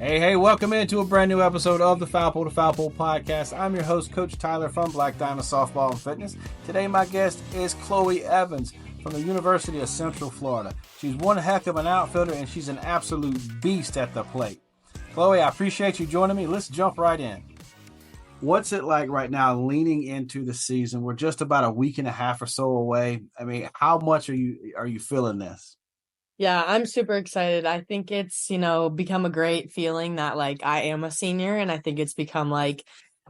Hey, welcome into a brand new episode of the Foul Pole to Foul Pole podcast. I'm your host, Coach Tyler from Black Diamond Softball and Fitness. Today, my guest is Chloe Evans from the University of Central Florida. She's one heck of an outfielder, and she's an absolute beast at the plate. Chloe, I appreciate you joining me. Let's jump right in. What's it like right now leaning into the season? We're just about a week and a half or so away. I mean, how much are you feeling this? Yeah, I'm super excited. I think it's, become a great feeling that I am a senior, and I think it's become a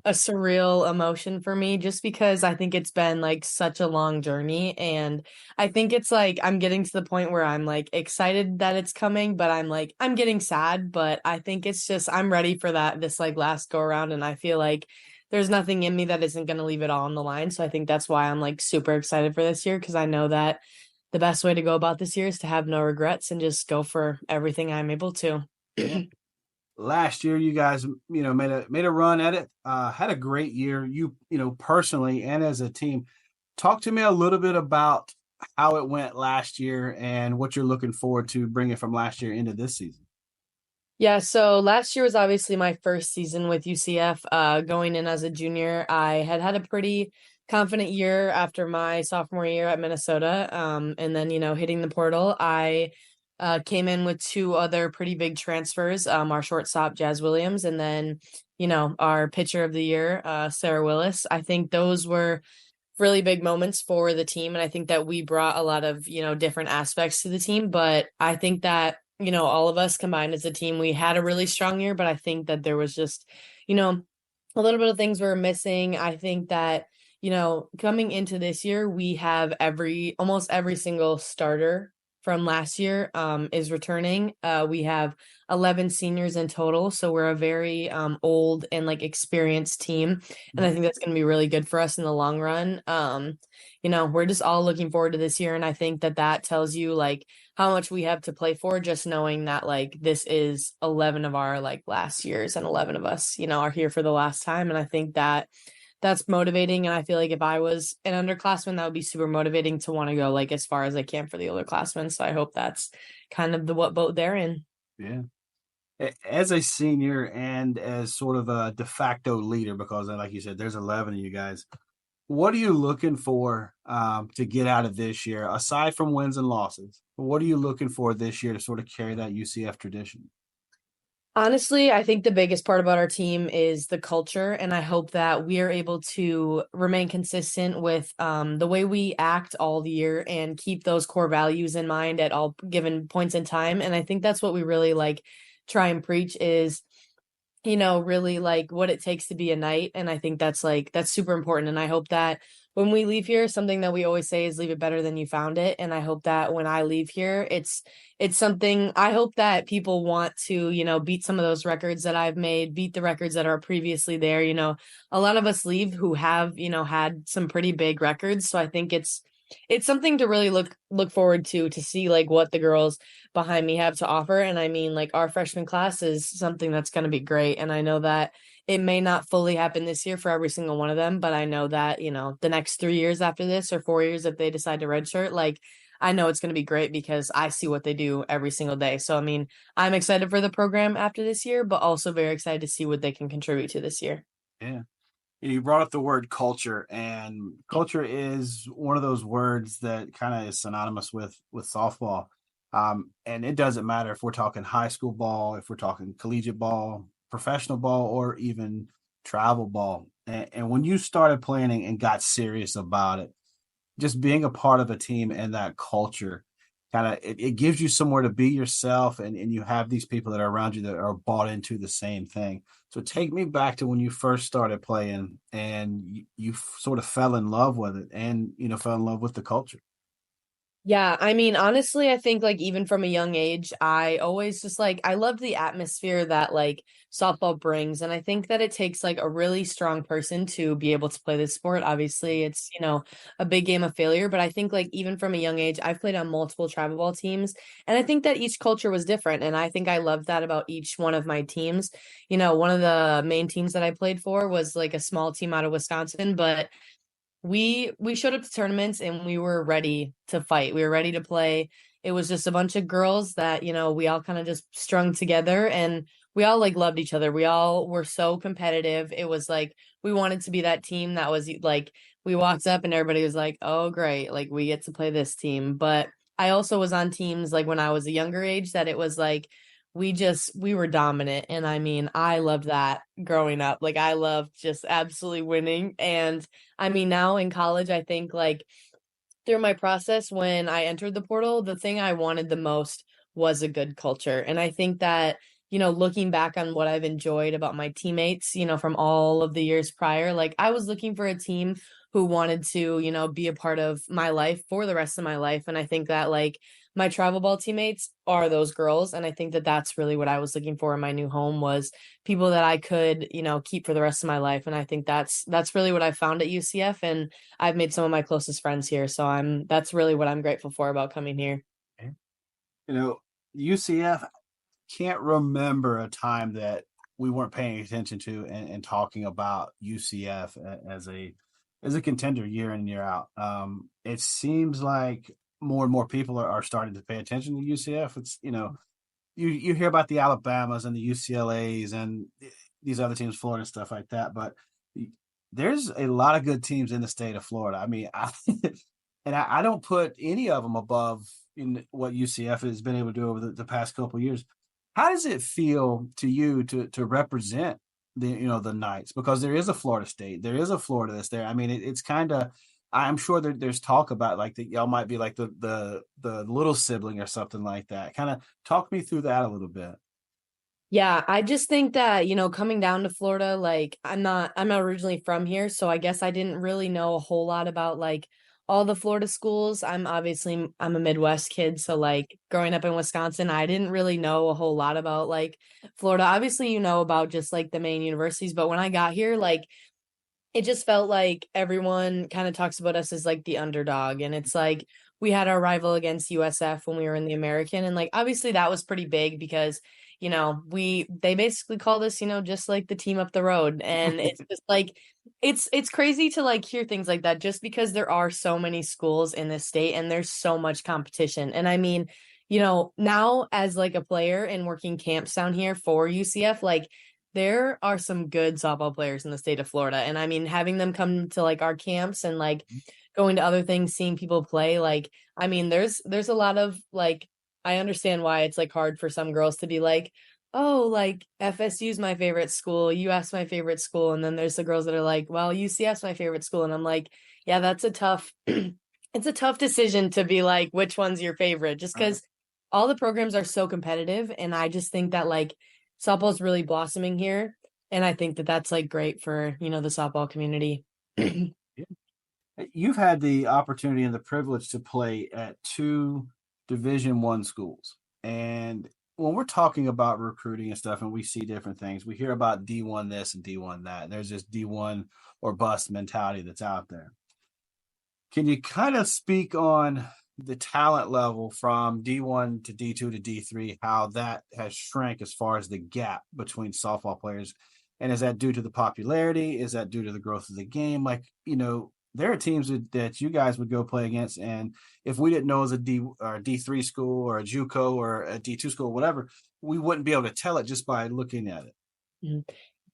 surreal emotion for me just because I think it's been such a long journey, and I think it's I'm getting to the point where I'm excited that it's coming, but I'm getting sad, but I think it's just I'm ready for this last go around, and I feel like there's nothing in me that isn't going to leave it all on the line. So I think that's why I'm super excited for this year, because I know that the best way to go about this year is to have no regrets and just go for everything I'm able to. Yeah. Last year, you guys, made a run at it. Had a great year. You personally and as a team. Talk to me a little bit about how it went last year and what you're looking forward to bringing from last year into this season. Yeah, so last year was obviously my first season with UCF. Going in as a junior, I had a pretty confident year after my sophomore year at Minnesota. And then, hitting the portal, I came in with two other pretty big transfers, our shortstop, Jazz Williams, and then, our pitcher of the year, Sarah Willis. I think those were really big moments for the team. And I think that we brought a lot of, different aspects to the team. But I think that, all of us combined as a team, we had a really strong year. But I think that there was just, a little bit of things we were missing. I think that, coming into this year, we have almost every single starter from last year is returning. We have 11 seniors in total, so we're a very old and experienced team, and I think that's going to be really good for us in the long run. We're just all looking forward to this year, and I think that tells you how much we have to play for, just knowing that this is 11 of our last years, and 11 of us are here for the last time, and I think that's motivating. And I feel like if I was an underclassman, that would be super motivating to want to go as far as I can for the underclassmen. So I hope that's kind of what boat they're in. Yeah. As a senior and as sort of a de facto leader, because like you said, there's 11 of you guys, what are you looking for to get out of this year, aside from wins and losses? What are you looking for this year to sort of carry that UCF tradition? Honestly, I think the biggest part about our team is the culture, and I hope that we are able to remain consistent with the way we act all the year and keep those core values in mind at all given points in time. And I think that's what we really try and preach is, really what it takes to be a knight. And I think that's super important. And I hope that when we leave here, something that we always say is leave it better than you found it. And I hope that when I leave here, it's something I hope that people want to, beat some of those records that I've made, beat the records that are previously there. A lot of us leave who have, had some pretty big records. So I think it's something to really look forward to see what the girls behind me have to offer. And I mean, our freshman class is something that's going to be great. And I know that it may not fully happen this year for every single one of them, but I know that, the next 3 years after this or 4 years, if they decide to redshirt, I know it's going to be great because I see what they do every single day. So, I mean, I'm excited for the program after this year, but also very excited to see what they can contribute to this year. Yeah. You brought up the word culture, and culture is one of those words that kind of is synonymous with softball. And it doesn't matter if we're talking high school ball, if we're talking collegiate ball, professional ball, or even travel ball. And when you started playing and got serious about it, just being a part of a team and that culture, kind of it gives you somewhere to be yourself, and you have these people that are around you that are bought into the same thing. So take me back to when you first started playing and you sort of fell in love with it and, fell in love with the culture. Yeah, I mean, honestly, I think even from a young age, I always just I love the atmosphere that softball brings. And I think that it takes a really strong person to be able to play this sport. Obviously, it's, a big game of failure. But I think even from a young age, I've played on multiple travel ball teams. And I think that each culture was different. And I think I loved that about each one of my teams. One of the main teams that I played for was a small team out of Wisconsin, but we showed up to tournaments and we were ready to fight. We were ready to play. It was just a bunch of girls that, we all kind of just strung together, and we all like loved each other. We all were so competitive. It was like we wanted to be that team that was like we walked up and everybody was like, "Oh, great. Like we get to play this team." But I also was on teams like when I was a younger age that it was like we were dominant, and I mean, I loved that growing up. Like I loved just absolutely winning. And I mean, now in college, I think like through my process when I entered the portal, the thing I wanted the most was a good culture. And I think that, looking back on what I've enjoyed about my teammates, from all of the years prior, like I was looking for a team who wanted to, be a part of my life for the rest of my life. And I think that like my travel ball teammates are those girls. And I think that that's really what I was looking for in my new home was people that I could, keep for the rest of my life. And I think that's really what I found at UCF. And I've made some of my closest friends here. So that's really what I'm grateful for about coming here. You know, UCF, can't remember a time that we weren't paying attention to and talking about UCF as a contender year in and year out. It seems like more and more people are starting to pay attention to UCF. It's you hear about the Alabamas and the UCLA's and these other teams, Florida, stuff like that, but there's a lot of good teams in the state of Florida. I mean, I don't put any of them above in what UCF has been able to do over the past couple of years. How does it feel to you to represent the Knights? Because there is a Florida State, there is a Florida that's there. I mean, it's kind of. I'm sure there's talk about like that y'all might be like the little sibling or something like that. Kind of talk me through that a little bit. Yeah, I just think that, coming down to Florida, like I'm not originally from here, so I guess I didn't really know a whole lot about like all the Florida schools. I'm a Midwest kid, so like growing up in Wisconsin, I didn't really know a whole lot about like Florida. Obviously, you know about just like the main universities, but when I got here, like it just felt like everyone kind of talks about us as like the underdog. And it's like we had our rival against USF when we were in the American. And like obviously that was pretty big because, they basically called us, just like the team up the road. And it's just like it's crazy to like hear things like that just because there are so many schools in this state and there's so much competition. And I mean, now as like a player and working camps down here for UCF, like there are some good softball players in the state of Florida. And I mean, having them come to like our camps and like going to other things, seeing people play, like, I mean, there's a lot of like, I understand why it's like hard for some girls to be like, oh, like FSU's my favorite school, UF's my favorite school. And then there's the girls that are like, well, UCF's my favorite school. And I'm like, yeah, that's a tough, it's a tough decision to be like, which one's your favorite? Just because all the programs are so competitive. And I just think that like, softball's really blossoming here, and I think that that's like great for the softball community. You've had the opportunity and the privilege to play at two Division I schools, and when we're talking about recruiting and stuff, and we see different things, we hear about D1 this and D1 that. And there's this D1 or bust mentality that's out there. Can you kind of speak on the talent level from D1 to D2 to D3, how that has shrank as far as the gap between softball players? And is that due to the popularity? Is that due to the growth of the game? Like, there are teams that you guys would go play against. And if we didn't know it was a D or a D3 school or a JUCO or a D2 school, whatever, we wouldn't be able to tell it just by looking at it. Mhm.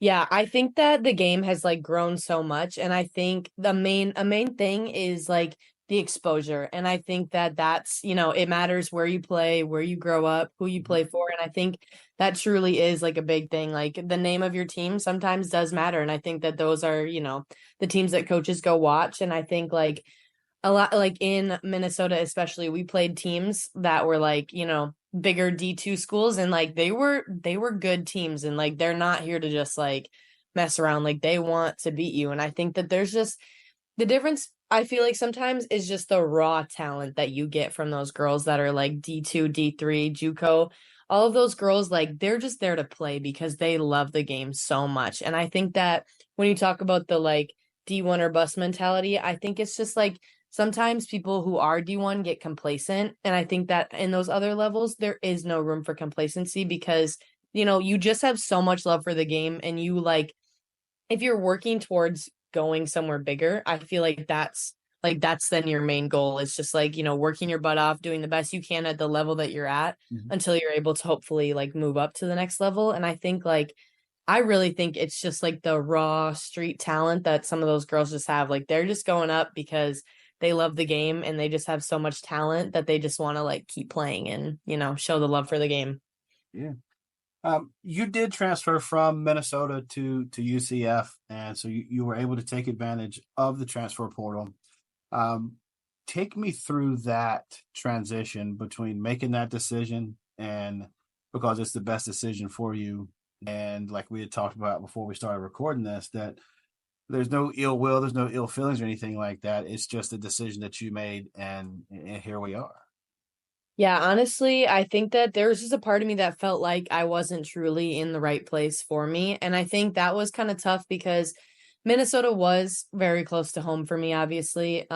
Yeah, I think that the game has like grown so much, and I think a main thing is like the exposure. And I think that that's, it matters where you play, where you grow up, who you play for. And I think that truly is like a big thing. Like the name of your team sometimes does matter. And I think that those are, the teams that coaches go watch. And I think like a lot like in Minnesota especially, we played teams that were like, bigger D2 schools, and like they were good teams, and like they're not here to just like mess around. Like they want to beat you. And I think that there's just the difference, I feel like sometimes, is just the raw talent that you get from those girls that are like D2, D3, JUCO. All of those girls, like they're just there to play because they love the game so much. And I think that when you talk about the like D1 or bust mentality, I think it's just like sometimes people who are D1 get complacent. And I think that in those other levels, there is no room for complacency because, you just have so much love for the game. And you like, if you're working towards going somewhere bigger, I feel like that's like that's then your main goal. It's just like, working your butt off, doing the best you can at the level that you're at Mhm. until you're able to hopefully like move up to the next level. And I think like I really think it's just like the raw street talent that some of those girls just have. Like they're just going up because they love the game and they just have so much talent that they just want to like keep playing and, show the love for the game. Yeah. You did transfer from Minnesota to UCF, and so you were able to take advantage of the transfer portal. Um, Take me through that transition between making that decision and because it's the best decision for you. And like we had talked about before we started recording this, that there's no ill will, there's no ill feelings or anything like that. It's just a decision that you made, and here we are. Yeah, honestly, I think that there was just a part of me that felt like I wasn't truly in the right place for me. And I think that was kind of tough because Minnesota was very close to home for me, obviously.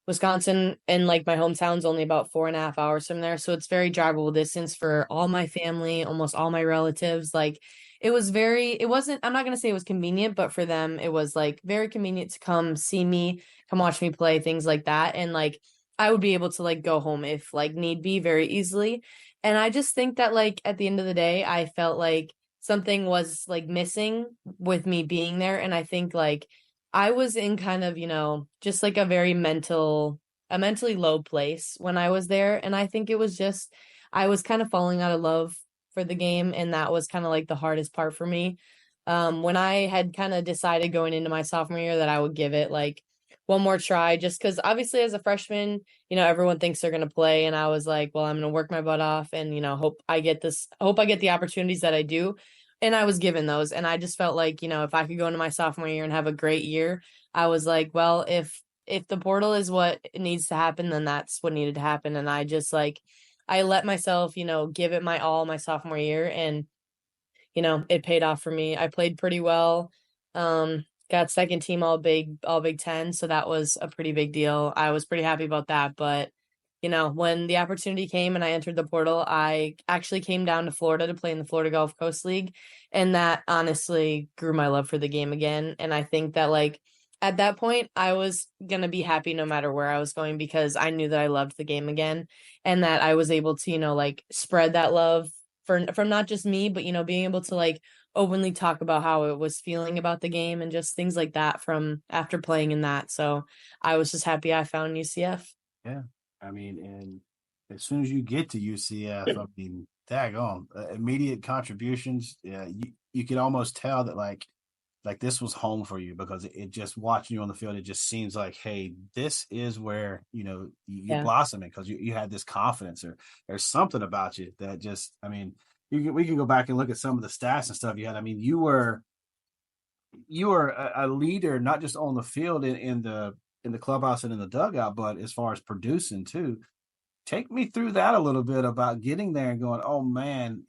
Wisconsin and like my hometown's only about 4.5 hours from there. So it's very drivable distance for all my family, almost all my relatives. Like it wasn't, I'm not going to say it was convenient, but for them, it was like very convenient to come see me, come watch me play, things like that. And like, I would be able to like go home if like need be very easily. And I just think that like at the end of the day, I felt like something was like missing with me being there. And I think like I was in kind of, just like a mentally low place when I was there. And I think it was just, I was kind of falling out of love for the game. And that was kind of like the hardest part for me. When I had kind of decided going into my sophomore year that I would give it like one more try, just because obviously as a freshman, everyone thinks they're going to play. And I was like, well, I'm going to work my butt off and, hope I get the opportunities that I do. And I was given those. And I just felt like, if I could go into my sophomore year and have a great year, I was like, well, if the portal is what needs to happen, then that's what needed to happen. And I just like, I let myself, give it my all my sophomore year. And it paid off for me. I played pretty well. Got second team all Big Ten. So that was a pretty big deal. I was pretty happy about that. But, when the opportunity came and I entered the portal, I actually came down to Florida to play in the Florida Gulf Coast League. And that honestly grew my love for the game again. And I think that like at that point, I was going to be happy no matter where I was going because I knew that I loved the game again and that I was able to, like spread that love from not just me, but being able to like openly talk about how it was feeling about the game and just things like that from after playing in that. So I was just happy I found UCF. Yeah. I mean, and as soon as you get to UCF, I mean, daggone, immediate contributions. Yeah, you could almost tell that like this was home for you because it just watching you on the field, it just seems like, hey, this is where you're Yeah. blossoming because you had this confidence or there's something about you that just, I mean, we can go back and look at some of the stats and stuff you had. I mean, you were a leader not just on the field in the clubhouse and in the dugout, but as far as producing too. Take me through that a little bit about getting there and going, oh man,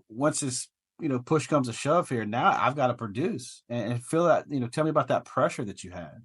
once this push comes to shove here, now I've got to produce and feel that. Tell me about that pressure that you had.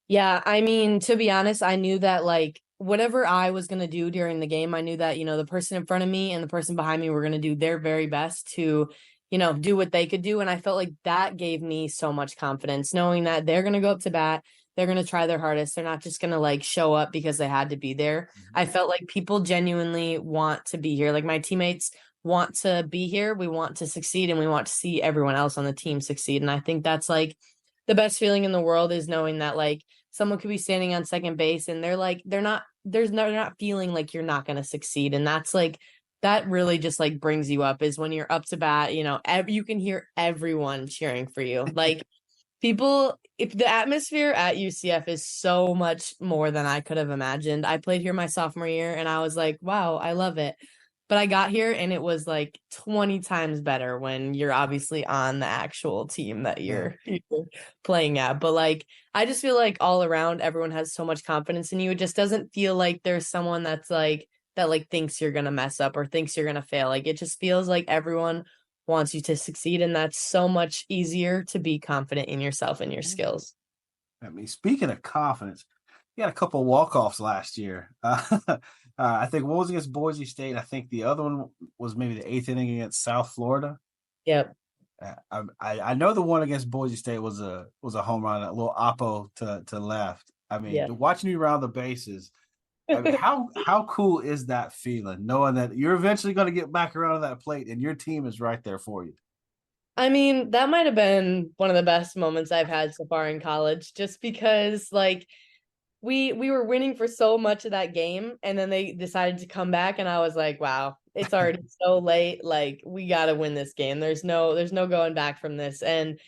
Yeah, I mean, to be honest, I knew that like whatever I was going to do during the game, I knew that, the person in front of me and the person behind me were going to do their very best to, do what they could do. And I felt like that gave me so much confidence, knowing that they're going to go up to bat. They're going to try their hardest. They're not just going to like show up because they had to be there. Mhm. I felt like people genuinely want to be here. Like my teammates want to be here. We want to succeed and we want to see everyone else on the team succeed. And I think that's like the best feeling in the world is knowing that like someone could be standing on second base and they're not feeling like you're not going to succeed. And that's like, that really just like brings you up is when you're up to bat, you can hear everyone cheering for you. Like people, if the atmosphere at UCF is so much more than I could have imagined. I played here my sophomore year and I was like, wow, I love it. But I got here and it was like 20 times better when you're obviously on the actual team that Yeah. you're playing at. But like I just feel like all around everyone has so much confidence in you. It just doesn't feel like there's someone that's like that like thinks you're gonna mess up or thinks you're gonna fail. Like it just feels like everyone wants you to succeed, and that's so much easier to be confident in yourself and your skills. I mean, speaking of confidence, you had a couple of walk-offs last year. I think one was against Boise State. I think the other one was maybe the eighth inning against South Florida. Yep. I know the one against Boise State was a home run, a little oppo to left. I mean, Yeah. watching you around the bases. I mean, how cool is that feeling, knowing that you're eventually going to get back around to that plate and your team is right there for you? I mean, that might have been one of the best moments I've had so far in college, just because like we were winning for so much of that game, and then they decided to come back, and I was like, wow, it's already so late. Like we got to win this game. There's no going back from this. And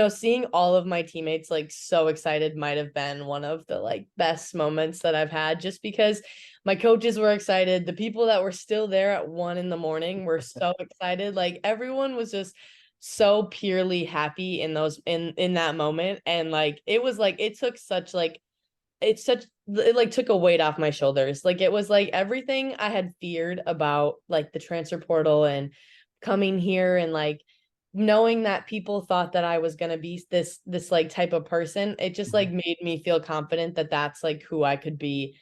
seeing all of my teammates like so excited might have been one of the like best moments that I've had, just because my coaches were excited. The people that were still there at 1 a.m. were so excited. Like everyone was just so purely happy in those in that moment. And like it was like it took such like it's such it like took a weight off my shoulders. Like it was like everything I had feared about like the transfer portal and coming here, and like knowing that people thought that I was going to be this like type of person, it just like made me feel confident that that's like who I could be,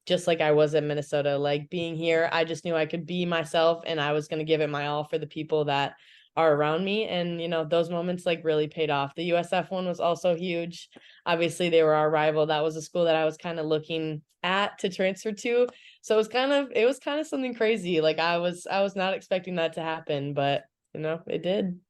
just like I was in Minnesota. Like being here, I just knew I could be myself, and I was going to give it my all for the people that are around me. And those moments like really paid off. The USF one was also huge. Obviously, they were our rival. That was a school that I was kind of looking at to transfer to. So it was kind of something crazy. Like I was not expecting that to happen, but it did.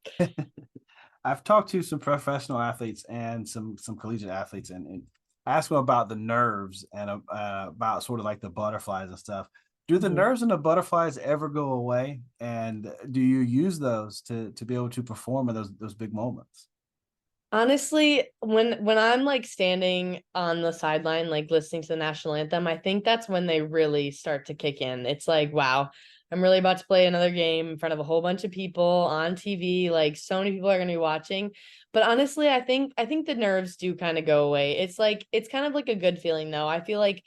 I've talked to some professional athletes and some collegiate athletes, and ask them about the nerves and about sort of like the butterflies and stuff. Do the Mhm. nerves and the butterflies ever go away? And do you use those to be able to perform in those big moments? Honestly, when I'm like standing on the sideline, like listening to the national anthem, I think that's when they really start to kick in. It's like, wow, I'm really about to play another game in front of a whole bunch of people on TV. Like so many people are going to be watching. But honestly, I think the nerves do kind of go away. It's like it's kind of like a good feeling though. I feel like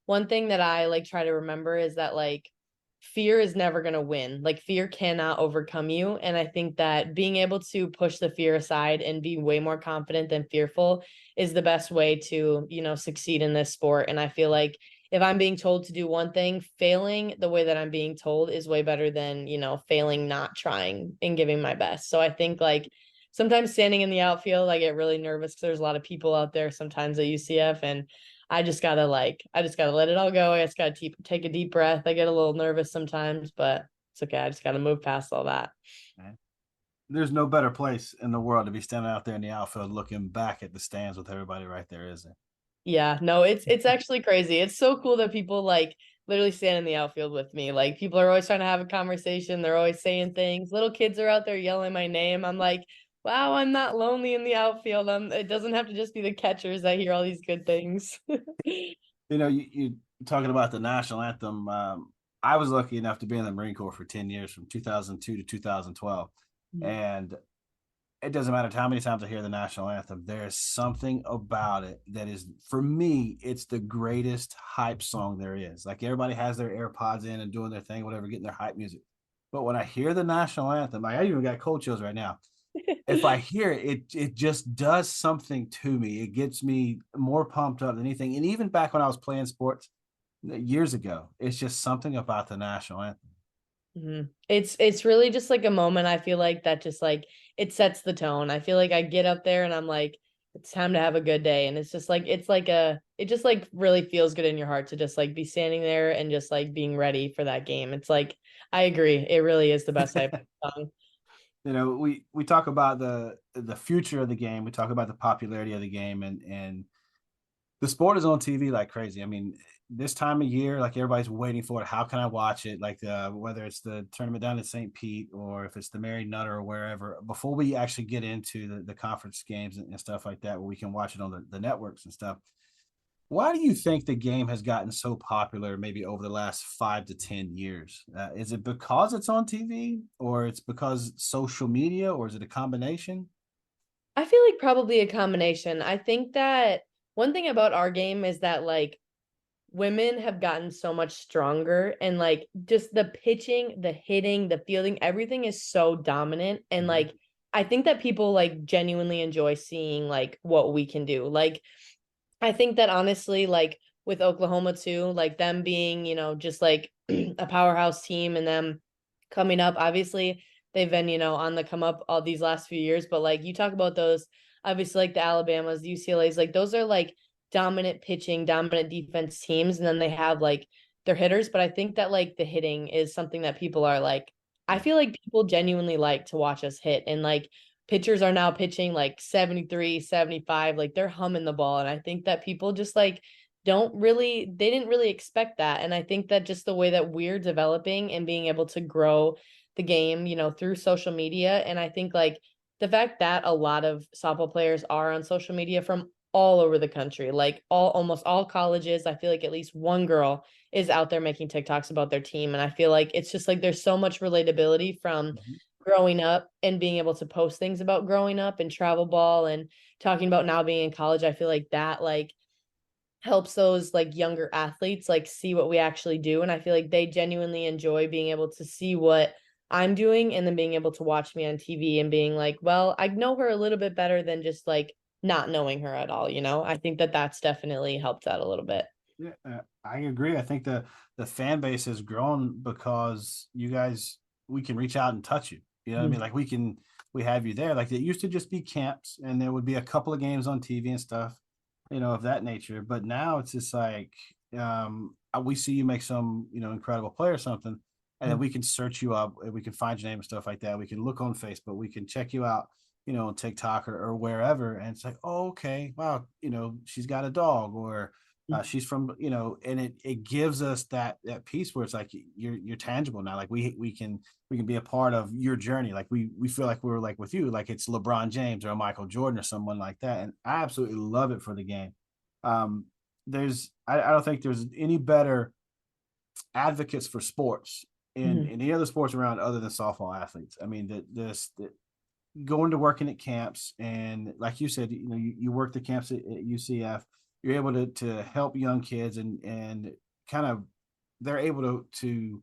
one thing that I like try to remember is that like fear is never going to win. Like fear cannot overcome you. And I think that being able to push the fear aside and be way more confident than fearful is the best way to, succeed in this sport. And I feel like if I'm being told to do one thing, failing the way that I'm being told is way better than, failing not trying and giving my best. So I think like sometimes standing in the outfield, I get really nervous because there's a lot of people out there sometimes at UCF, and I just gotta let it all go. I just gotta take a deep breath. I get a little nervous sometimes, but it's okay. I just gotta move past all that. There's no better place in the world to be standing out there in the outfield looking back at the stands with everybody right there, is there? Yeah, no, it's actually crazy. It's so cool that people like literally stand in the outfield with me. Like people are always trying to have a conversation. They're always saying things. Little kids are out there yelling my name. I'm like, wow, I'm not lonely in the outfield. It doesn't have to just be the catchers that hear all these good things. You talking about the national anthem. I was lucky enough to be in the Marine Corps for 10 years from 2002 to 2012. And it doesn't matter how many times I hear the national anthem, there's something about it that is, for me, it's the greatest hype song there is. Like everybody has their AirPods in and doing their thing, whatever, getting their hype music. But when I hear the national anthem, like I even got cold chills right now. If I hear it, it just does something to me. It gets me more pumped up than anything. And even back when I was playing sports years ago, it's just something about the national anthem. It's really just like a moment. I feel like that just like it sets the tone. I feel like I get up there and I'm like, it's time to have a good day. And it's just like it just like really feels good in your heart to just like be standing there and just like being ready for that game. It's like I agree. It really is the best I've done. We talk about the future of the game. We talk about the popularity of the game, and the sport is on TV like crazy. I mean, this time of year, like everybody's waiting for it. How can I watch it? Like whether it's the tournament down in St. Pete or if it's the Mary Nutter or wherever. Before we actually get into the conference games and stuff like that, where we can watch it on the networks and stuff. Why do you think the game has gotten so popular maybe over the last 5 to 10 years? Is it because it's on TV or it's because social media or is it a combination? I feel like probably a combination. I think that one thing about our game is that like women have gotten so much stronger, and like just the pitching, the hitting, the fielding, everything is so dominant. And Mm-hmm. like I think that people like genuinely enjoy seeing like what we can do. Like I think that honestly, like with Oklahoma too, like them being, just like a powerhouse team, and them coming up, obviously they've been, on the come up all these last few years. But like you talk about those, obviously like the Alabamas, the UCLAs, like those are like dominant pitching, dominant defense teams, and then they have like their hitters. But I think that like the hitting is something that people are like, I Yeah. feel like people genuinely like to watch us hit. And like pitchers are now pitching like 73, 75, like they're humming the ball. And I think that people just like they didn't really expect that. And I think that just the way that we're developing and being able to grow the game, through social media. And I think like the fact that a lot of softball players are on social media from all over the country, like almost all colleges, I feel like at least one girl is out there making TikToks about their team. And I feel like it's just like there's so much relatability from Mhm. growing up and being able to post things about growing up and travel ball and talking about now being in college. I feel like that like helps those like younger athletes like see what we actually do. And I feel like they genuinely enjoy being able to see what I'm doing and then being able to watch me on TV and being like, well, I know her a little bit better than just like not knowing her at all. I think that that's definitely helped out a little bit. Yeah, I agree. I think the fan base has grown because you guys we can reach out and touch you. You know what I mean? Mhm. Like we have you there. Like it used to just be camps and there would be a couple of games on TV and stuff, of that nature. But now it's just like we see you make some, incredible play or something, and then we can search you up and we can find your name and stuff like that. We can look on Facebook, we can check you out, on TikTok or wherever, and it's like, oh, okay, wow, she's got a dog or she's from, and it gives us that piece where it's like you're tangible now. Like we can be a part of your journey. Like we feel like we're like with you, like it's LeBron James or Michael Jordan or someone like that. And I absolutely love it for the game. Um, I don't think there's any better advocates for sports in Mhm. any other sports around other than softball athletes. I mean, going to working at camps and like you said, you work the camps at UCF, you're able to help young kids and kind of they're able to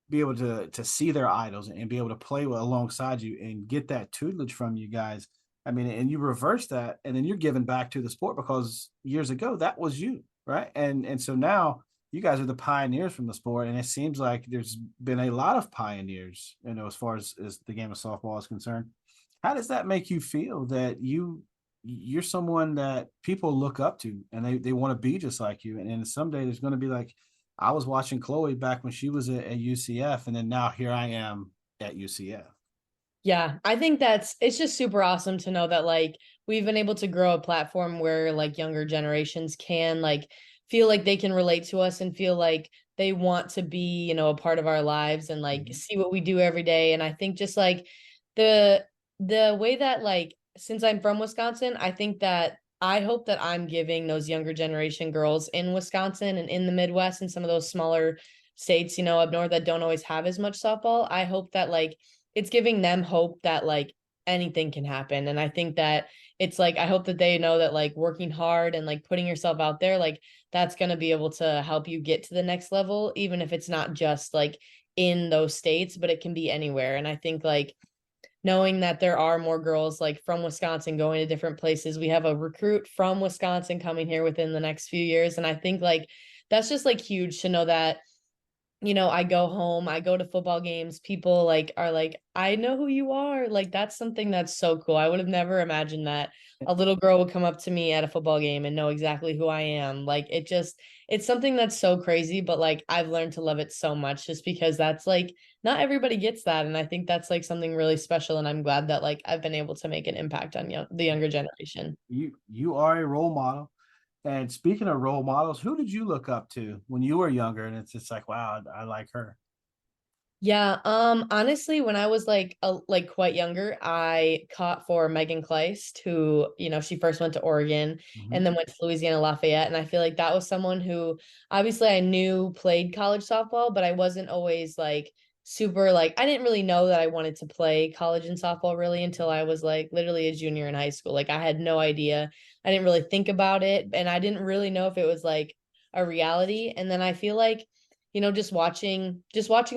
be able to see their idols and be able to play alongside you and get that tutelage from you guys. I mean, and you reverse that, and then you're giving back to the sport because years ago that was you, right? And so now you guys are the pioneers from the sport, and it seems like there's been a lot of pioneers, as far as the game of softball is concerned. How does that make you feel that you're someone that people look up to and they want to be just like you, and someday there's going to be like I was watching Chloe back when she was at UCF, and then now here I am at UCF. Yeah, I think it's just super awesome to know that like we've been able to grow a platform where like younger generations can like feel like they can relate to us and feel like they want to be, a part of our lives and like Mhm. see what we do every day. And I think just like the the way that like since I'm from Wisconsin, I think that I hope that I'm giving those younger generation girls in Wisconsin and in the Midwest and some of those smaller states, up north that don't always have as much softball. I hope that like it's giving them hope that like anything can happen. And I think that it's like I hope that they know that like working hard and like putting yourself out there, like that's going to be able to help you get to the next level, even if it's not just like in those states, but it can be anywhere. And I think like knowing that there are more girls like from Wisconsin going to different places. We have a recruit from Wisconsin coming here within the next few years. And I think like that's just like huge to know that I go home, I go to football games, people like are like, I know who you are. Like that's something that's so cool. I would have never imagined that a little girl would come up to me at a football game and know exactly who I am. Like it's something that's so crazy, but like I've learned to love it so much just because that's like not everybody gets that. And I think that's like something really special. And I'm glad that like I've been able to make an impact on the younger generation. You are a role model. And speaking of role models, who did you look up to when you were younger? And it's just like, wow, I like her. Yeah, honestly, when I was like quite younger, I caught for Megan Kleist, who, she first went to Oregon and Mhm. then went to Louisiana Lafayette. And I feel like that was someone who obviously I knew played college softball, but I wasn't always like super like I didn't really know that I wanted to play college and softball really until I was like literally a junior in high school. Like I had no idea. I didn't really think about it, and I didn't really know if it was like a reality. And then I feel like just watching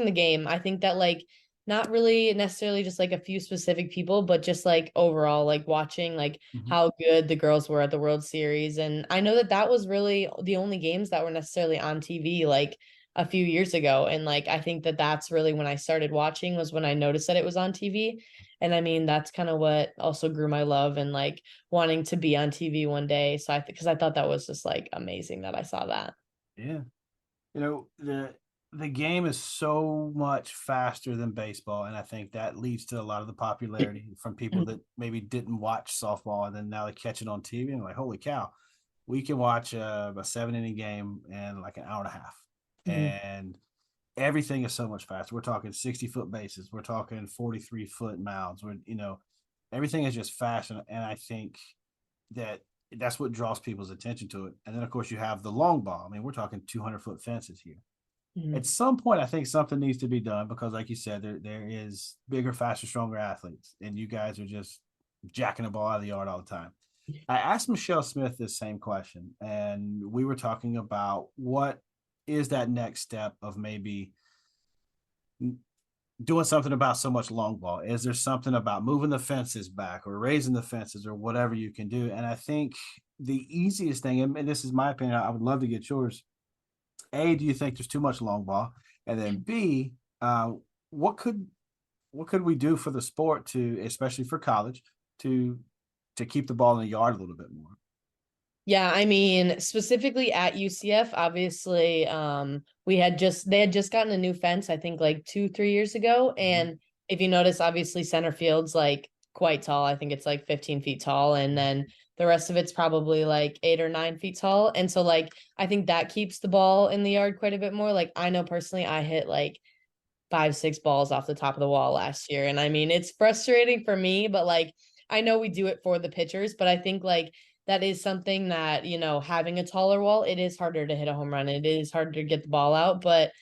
the game. I think that like not really necessarily just like a few specific people, but just like overall, like watching like Mhm. how good the girls were at the World Series. And I know that that was really the only games that were necessarily on TV. Like a few years ago. And like, I think that that's really when I started watching, was when I noticed that it was on TV. And I mean, that's kind of what also grew my love and like wanting to be on TV one day. So because I thought that was just like amazing that I saw that. Yeah. The game is so much faster than baseball, and I think that leads to a lot of the popularity from people that maybe didn't watch softball, and then now they catch it on TV and like, holy cow, we can watch a 7 inning game in like an hour and a half, Mhm. and everything is so much faster. We're talking 60-foot bases, we're talking 43-foot mounds, everything is just fast, and I think that that's what draws people's attention to it. And then of course you have the long ball. I mean, we're talking 200-foot fences here. At Mhm. some point, I think something needs to be done because, like you said, there is bigger, faster, stronger athletes, and you guys are just jacking the ball out of the yard all the time. I asked Michelle Smith this same question, and we were talking about what is that next step of maybe doing something about so much long ball. Is there something about moving the fences back or raising the fences or whatever you can do? And I think the easiest thing, and this is my opinion, I would love to get yours. A, do you think there's too much long ball? And then B, what could what could we do for the sport to, especially for college, to to keep the ball in the yard a little bit more? Yeah, I mean, specifically at UCF, obviously, they had just gotten a new fence, I think like 2, 3 years ago. Mm-hmm. And if you notice, obviously center field's like quite tall. I think it's like 15 feet tall. And then the rest of it's probably like 8 or 9 feet tall. And so like I think that keeps the ball in the yard quite a bit more. Like I know personally I hit like 5, 6 balls off the top of the wall last year. And I mean, it's frustrating for me, but like I know we do it for the pitchers, but I think like that is something that, having a taller wall, it is harder to hit a home run. It is harder to get the ball out. But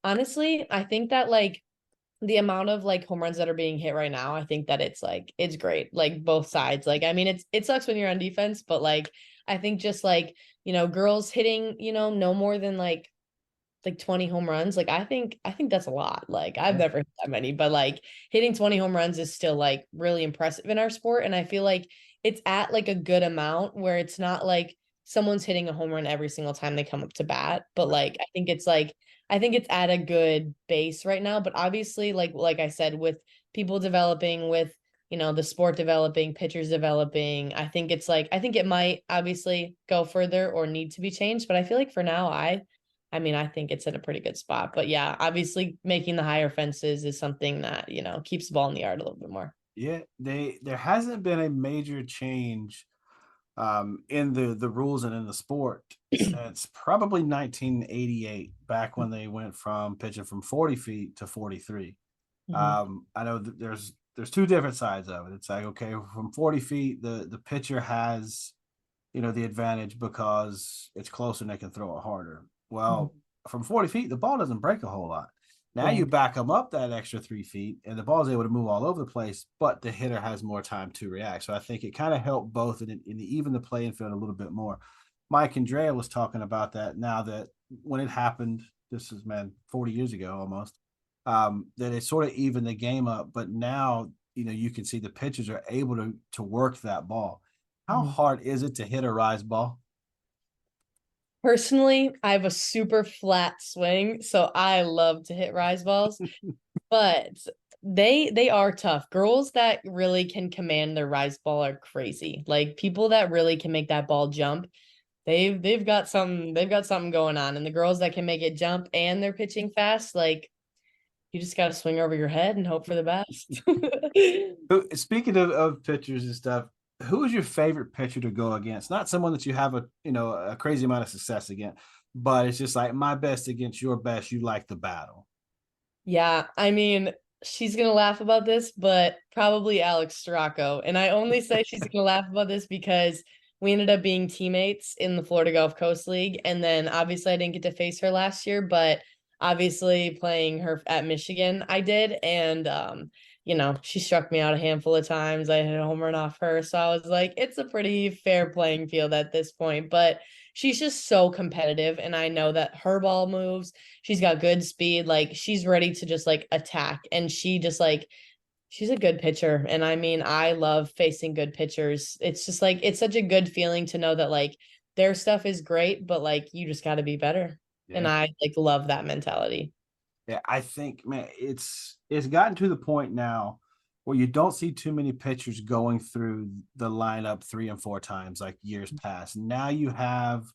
honestly, I think that like the amount of like home runs that are being hit right now, I think that it's great. Like both sides. Like, I mean, it sucks when you're on defense, but like I think just like, girls hitting, no more than like 20 home runs. Like I think that's a lot. Like I've Yeah. never hit that many, but like hitting 20 home runs is still like really impressive in our sport. And I feel like it's at like a good amount where it's not like someone's hitting a home run every single time they come up to bat. But Right. like I think it's at a good base right now. But obviously, like I said, with people developing, with the sport developing, pitchers developing, I think it might obviously go further or need to be changed. But I feel like for now, I mean, I think it's in a pretty good spot. But yeah, obviously making the higher fences is something that, keeps the ball in the yard a little bit more. Yeah, there hasn't been a major change in the rules and in the sport since probably 1988, back when they went from pitching from 40 feet to 43. Mhm. I know that there's two different sides of it. It's like, okay, from 40 feet, the pitcher has, the advantage because it's closer and they can throw it harder. Well, Mhm. from 40 feet, the ball doesn't break a whole lot. Now Yeah. you back them up that extra 3 feet, and the ball is able to move all over the place, but the hitter has more time to react. So I think it kind of helped both and even the playing field a little bit more. Mike Andrea was talking about that now that when it happened, this is, man, 40 years ago almost, that it sort of evened the game up. But now, you can see the pitchers are able to work that ball. How Mhm. hard is it to hit a rise ball? Personally, I have a super flat swing, so I love to hit rise balls, but they are tough. Girls that really can command their rise ball are crazy. Like people that really can make that ball jump, they've got something going on. And the girls that can make it jump and they're pitching fast, like you just got to swing over your head and hope for the best. Speaking of pitchers and stuff, who is your favorite pitcher to go against? Not someone that you have a crazy amount of success against, but it's just like my best against your best. You like the battle. Yeah, I mean, she's gonna laugh about this, but probably Alex Storako. And I only say she's gonna laugh about this because we ended up being teammates in the Florida Gulf Coast League. And then obviously I didn't get to face her last year, but obviously playing her at Michigan, I did. And she struck me out a handful of times. I hit a home run off her. So I was like, it's a pretty fair playing field at this point. But she's just so competitive. And I know that her ball moves. She's got good speed. Like she's ready to just like attack. And she just like she's a good pitcher. And I mean, I love facing good pitchers. It's just like it's such a good feeling to know that like their stuff is great, but like you just gotta be better. And Yeah. I like love that mentality. Yeah, I think, man, it's gotten to the point now where you don't see too many pitchers going through the lineup 3 and 4 times like years past. Now you have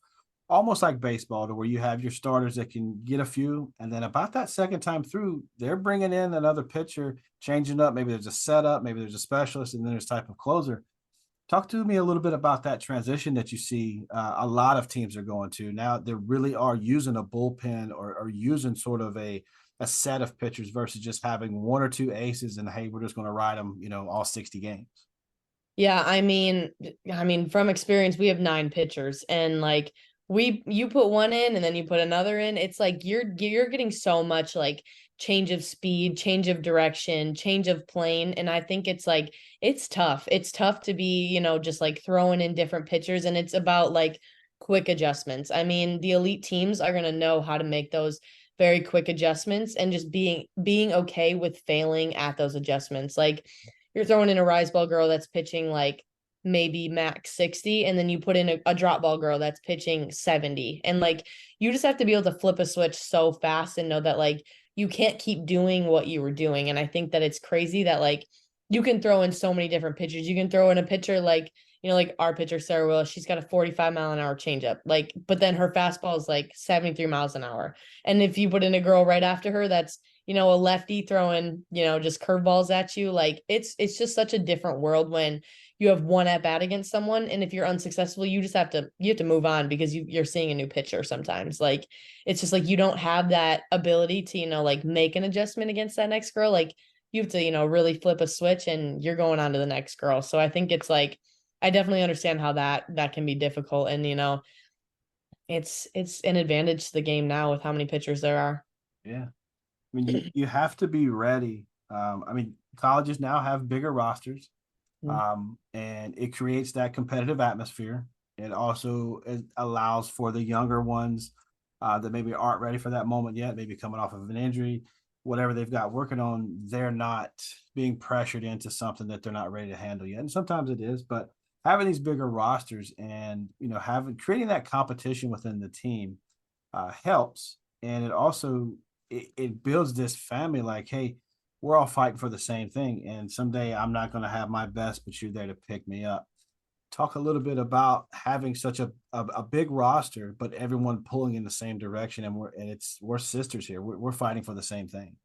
almost like baseball to where you have your starters that can get a few, and then about that second time through, they're bringing in another pitcher, changing up. Maybe there's a setup, maybe there's a specialist, and then there's type of closer. Talk to me a little bit about that transition that you see a lot of teams are going to now. They really are using a bullpen or using sort of a set of pitchers versus just having one or two aces and hey, we're just going to ride them, all 60 games. Yeah, I mean, from experience, we have 9 pitchers, and like you put one in, and then you put another in. It's like you're getting so much like change of speed, change of direction, change of plane, and I think it's like it's tough. It's tough to be, just like throwing in different pitchers, and it's about like quick adjustments. I mean, the elite teams are gonna know how to make those very quick adjustments and just being okay with failing at those adjustments. Like you're throwing in a rise ball girl that's pitching like maybe max 60, and then you put in a drop ball girl that's pitching 70, and like you just have to be able to flip a switch so fast and know that like you can't keep doing what you were doing. And I think that it's crazy that like you can throw in so many different pitchers. You can throw in a pitcher like, like our pitcher Sarah Will, she's got a 45-mile-an-hour changeup, like, but then her fastball is like 73 miles an hour. And if you put in a girl right after her that's, a lefty throwing, just curveballs at you. Like it's just such a different world when you have one at bat against someone. And if you're unsuccessful, you have to move on because you're seeing a new pitcher sometimes. Like it's just like you don't have that ability to, like make an adjustment against that next girl. Like you have to, really flip a switch and you're going on to the next girl. So I think it's like I definitely understand how that can be difficult. And it's an advantage to the game now with how many pitchers there are. Yeah. I mean, you have to be ready. I mean, colleges now have bigger rosters, and it creates that competitive atmosphere. It allows for the younger ones that maybe aren't ready for that moment yet, maybe coming off of an injury, whatever they've got working on, they're not being pressured into something that they're not ready to handle yet. And sometimes it is, but having these bigger rosters and having creating that competition within the team helps, and it builds this family. Like, hey, we're all fighting for the same thing, and someday I'm not going to have my best, but you're there to pick me up. Talk a little bit about having such a big roster, but everyone pulling in the same direction, and we're sisters here. We're fighting for the same thing.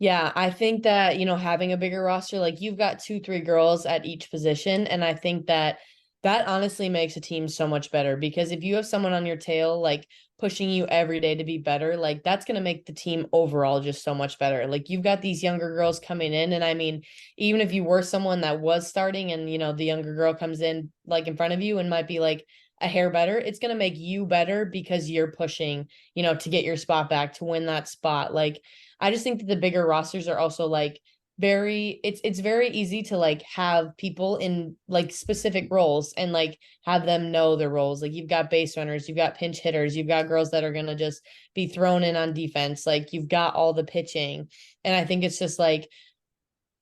Yeah, I think that, having a bigger roster, like you've got 2, 3 girls at each position. And I think that honestly makes a team so much better because if you have someone on your tail, like pushing you every day to be better, like that's going to make the team overall just so much better. Like you've got these younger girls coming in. And I mean, even if you were someone that was starting and, the younger girl comes in like in front of you and might be like a hair better, it's going to make you better because you're pushing, to get your spot back, to win that spot. Like, I just think that the bigger rosters are also like it's very easy to like have people in like specific roles and like have them know their roles. Like you've got base runners, you've got pinch hitters, you've got girls that are gonna just be thrown in on defense, like you've got all the pitching. And I think it's just like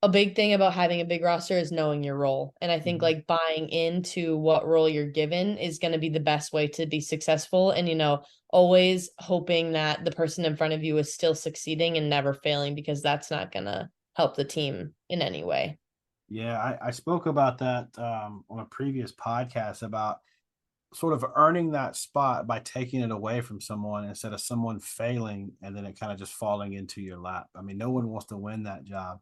a big thing about having a big roster is knowing your role. And I think Mhm. like buying into what role you're given is going to be the best way to be successful. And, always hoping that the person in front of you is still succeeding and never failing because that's not going to help the team in any way. Yeah, I spoke about that on a previous podcast about sort of earning that spot by taking it away from someone instead of someone failing and then it kind of just falling into your lap. I mean, no one wants to win that job.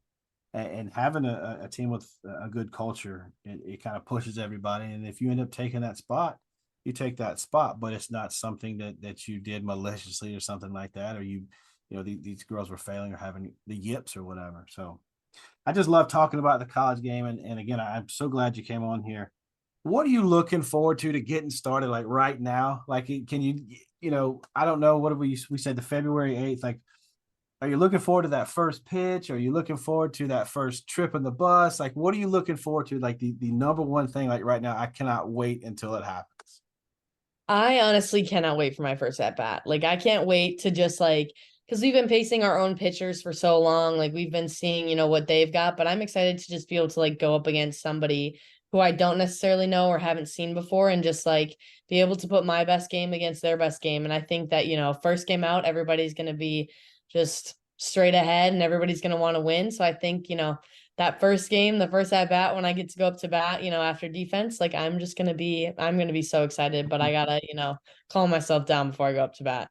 And having a team with a good culture, it kind of pushes everybody. And if you end up taking that spot, you take that spot, but it's not something that you did maliciously or something like that, or these girls were failing or having the yips or whatever. So I just love talking about the college game. And again, I'm so glad you came on here. What are you looking forward to getting started like right now? Like, can I don't know. What do we said the February 8th, like, are you looking forward to that first pitch? Are you looking forward to that first trip in the bus? Like, what are you looking forward to? Like the number one thing, like right now, I cannot wait until it happens. I honestly cannot wait for my first at bat. Like I can't wait to just like because we've been pacing our own pitchers for so long. Like we've been seeing, what they've got, but I'm excited to just be able to like go up against somebody who I don't necessarily know or haven't seen before, and just like be able to put my best game against their best game. And I think that, first game out, everybody's going to be just straight ahead and everybody's going to want to win. So I think, that first game, the first at bat, when I get to go up to bat, after defense, like I'm going to be so excited, but I gotta, calm myself down before I go up to bat.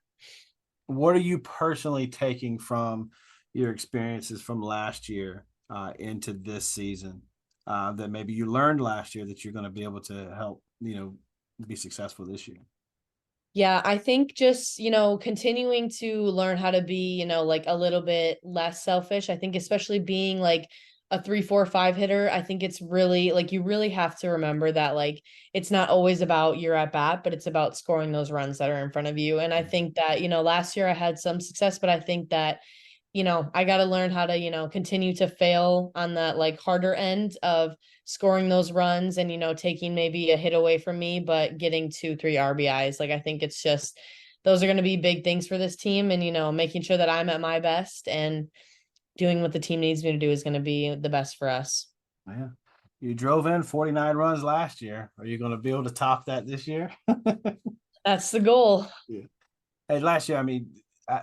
What are you personally taking from your experiences from last year into this season that maybe you learned last year that you're going to be able to help, be successful this year? Yeah, I think just, continuing to learn how to be, like a little bit less selfish. I think especially being like a 3, 4, 5 hitter, I think it's really like you really have to remember that like it's not always about your at bat, but it's about scoring those runs that are in front of you. And I think that, last year I had some success, but I think that I got to learn how to, continue to fail on that like harder end of scoring those runs and, taking maybe a hit away from me, but getting 2, 3 RBIs. Like, I think it's just those are going to be big things for this team. And, making sure that I'm at my best and doing what the team needs me to do is going to be the best for us. Yeah. You drove in 49 runs last year. Are you going to be able to top that this year? That's the goal. Yeah. Hey, last year, I mean,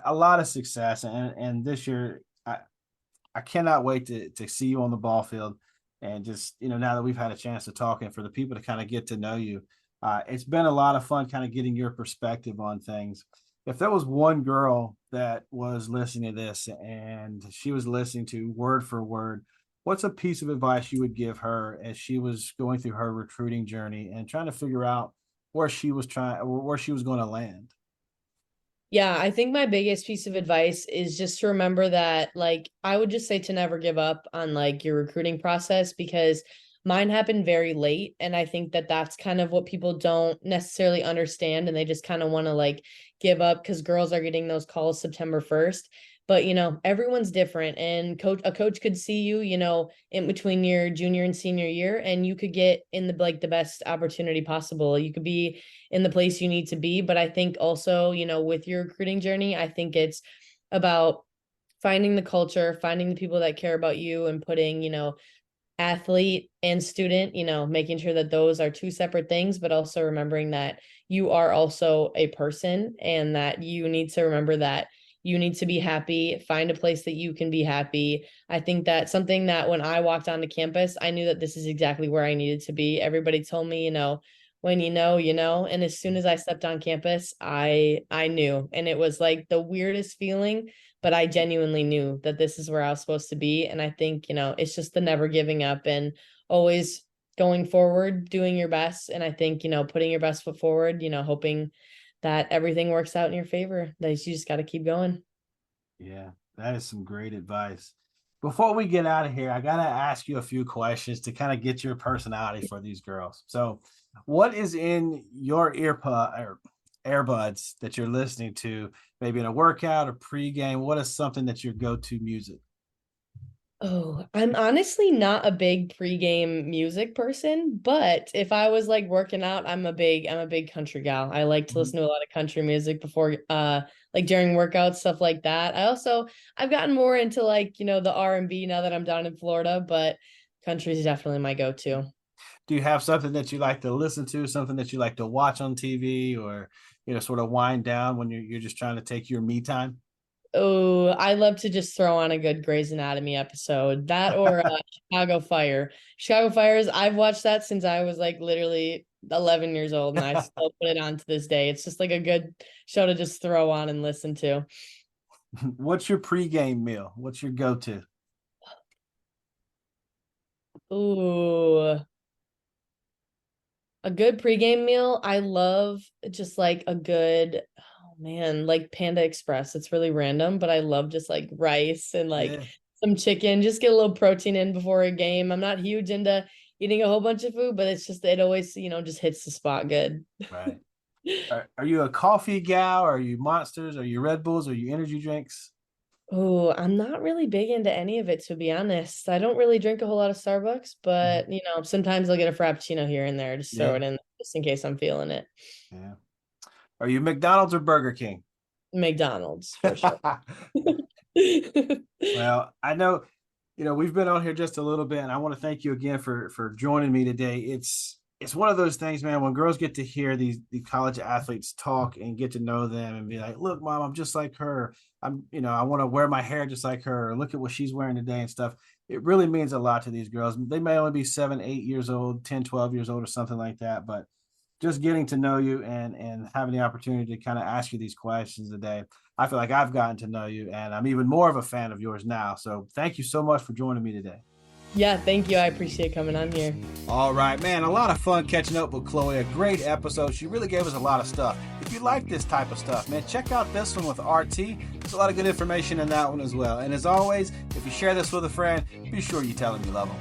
a lot of success, and this year, I cannot wait to see you on the ball field, and just now that we've had a chance to talk, and for the people to kind of get to know you, it's been a lot of fun, kind of getting your perspective on things. If there was one girl that was listening to this and she was listening to word for word, what's a piece of advice you would give her as she was going through her recruiting journey and trying to figure out where she was going to land? Yeah, I think my biggest piece of advice is just to remember that, like, I would just say to never give up on like your recruiting process because mine happened very late. And I think that that's kind of what people don't necessarily understand. And they just kind of want to like give up because girls are getting those calls September 1st. But, everyone's different. And a coach could see you, in between your junior and senior year, and you could get in the best opportunity possible. You could be in the place you need to be. But I think also, with your recruiting journey, I think it's about finding the culture, finding the people that care about you and putting, athlete and student, making sure that those are two separate things, but also remembering that you are also a person and that you need to remember that you need to be happy, find a place that you can be happy. I think that something that when I walked onto campus, I knew that this is exactly where I needed to be. Everybody told me, when you know, and as soon as I stepped on campus, I knew. And it was like the weirdest feeling, but I genuinely knew that this is where I was supposed to be. And I think, it's just the never giving up and always going forward, doing your best. And I think, putting your best foot forward, hoping that everything works out in your favor. That you just got to keep going. Yeah, that is some great advice. Before we get out of here, I gotta ask you a few questions to kind of get your personality for these girls. So, what is in your earpod or earbuds that you're listening to, maybe in a workout or pregame? What is something that's your go-to music? Oh, I'm honestly not a big pregame music person, but if I was like working out, I'm a big country gal. I like to Mhm. listen to a lot of country music before like during workouts, stuff like that. I've gotten more into like, the R&B now that I'm down in Florida, but country is definitely my go-to. Do you have something that you like to listen to, something that you like to watch on TV, or sort of wind down when you're just trying to take your me time? Oh, I love to just throw on a good Grey's Anatomy episode. That or Chicago Fire. Chicago Fires, I've watched that since I was like literally 11 years old and I still put it on to this day. It's just like a good show to just throw on and listen to. What's your pregame meal? What's your go-to? Ooh, a good pregame meal. I love just like a good, oh man, like Panda Express. It's really random, but I love just like rice and like Yeah, some chicken. Just get a little protein in before a game. I'm not huge into eating a whole bunch of food, but it's just it always, just hits the spot good. right. Are you a coffee gal? Are you Monsters? Are you Red Bulls? Are you energy drinks? Oh, I'm not really big into any of it, to be honest. I don't really drink a whole lot of Starbucks, Mhm. but sometimes I'll get a Frappuccino here and there, just throw Yeah, it in just in case I'm feeling it. yeah. Are you McDonald's or Burger King? McDonald's for sure. Well, I know. We've been on here just a little bit, and I want to thank you again for joining me today. It's one of those things, man, when girls get to hear the college athletes talk and get to know them and be like, look, mom, I'm just like her. I want to wear my hair just like her. Or look at what she's wearing today and stuff. It really means a lot to these girls. They may only be 7, 8 years old, 10, 12 years old or something like that, but just getting to know you and having the opportunity to kind of ask you these questions today, I feel like I've gotten to know you, and I'm even more of a fan of yours now. So thank you so much for joining me today. Yeah, thank you. I appreciate coming on here. All right, man, a lot of fun catching up with Chloe. A great episode. She really gave us a lot of stuff. If you like this type of stuff, man, check out this one with RT. There's a lot of good information in that one as well. And as always, if you share this with a friend, be sure you tell them you love them.